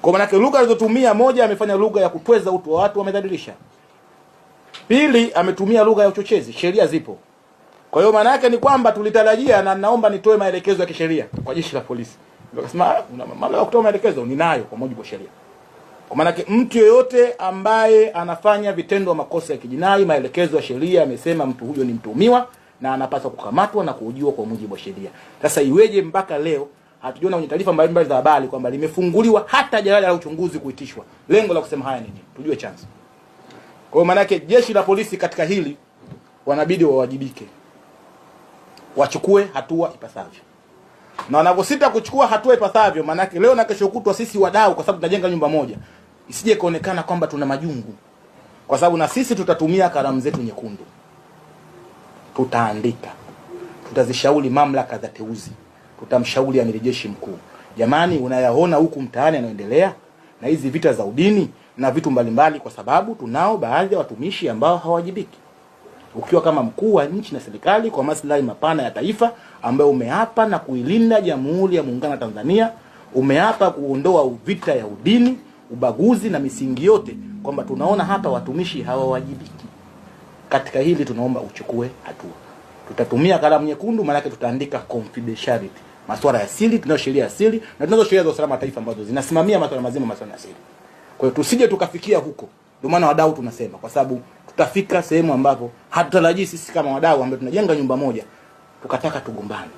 Kwa maana lugha alizotumia, moja, amefanya lugha ya kutweza utu wa watu, wamedhalilisha. Pili, ametumia lugha ya uchochezi. Sheria zipo. Kwa hiyo maana yake ni kwamba tulitarajia, na naomba nitoe maelekezo ya kisheria kwa jeshi la polisi. Nikasema una mamlaka ya kutoa maelekezo, ninayo kwa mujibu wa sheria. Kwa maana yake mtu yeyote ambaye anafanya vitendo makosa ya kijinai, maelekezo ya sheria amesema mtu huyo ni mtuhumiwa na anapaswa kukamatwa na kuhojiwa kwa mujibu wa sheria. Sasa iweje mpaka leo hatujiona kwenye taarifa mbalimbali za habari kwamba limefunguliwa hata jalada la uchunguzi kuitishwa? Lengo la kusema haya nini? Tujue chanzo. Kwa maana yake jeshi la polisi katika hili wanabidi wawajibike. Wachukue hatua ipasavyo. Na wanaposita kuchukua hatua ipasavyo, maana yake leo na kesho kutwa sisi wadau, kwa sababu tunajenga nyumba moja, isije kuonekana kwamba tuna majungu. Kwa sababu na sisi tutatumia kalamu zetu nyekundu. Tutaandika. Tutazishauri mamlaka za teuzi. Tutamshauri amiri jeshi mkuu. Jamani, unayaona huku mtaani yanaendelea na hizi vita za udini na vitu mbalimbali, kwa sababu tunao baadhi ya watumishi ambao hawajibiki. Ukiwa kama mkuu wa nchi na serikali kwa maslahi mapana ya taifa, ambaye umeapa na kuilinda Jamhuri ya Muungano wa Tanzania, umeapa kuondoa vita ya udini, ubaguzi na misingi yote, kwamba tunaona hapa watumishi hawawajibiki. Katika hili tunaomba uchukue hatua. Tutatumia kalamu nyekundu, maana yake tutaandika confidentiality, masuala ya siri, tunayo sheria ya siri na tunazo sheria za usalama wa taifa ambazo zinasimamia masuala mazima, masuala ya siri. Kwa hiyo tusije tukafikia huko. Ndio maana wadau tunasema, kwa sababu tutafika sehemu ambapo hatutarajii sisi kama wadau ambao tunajenga nyumba moja tukataka tugombane.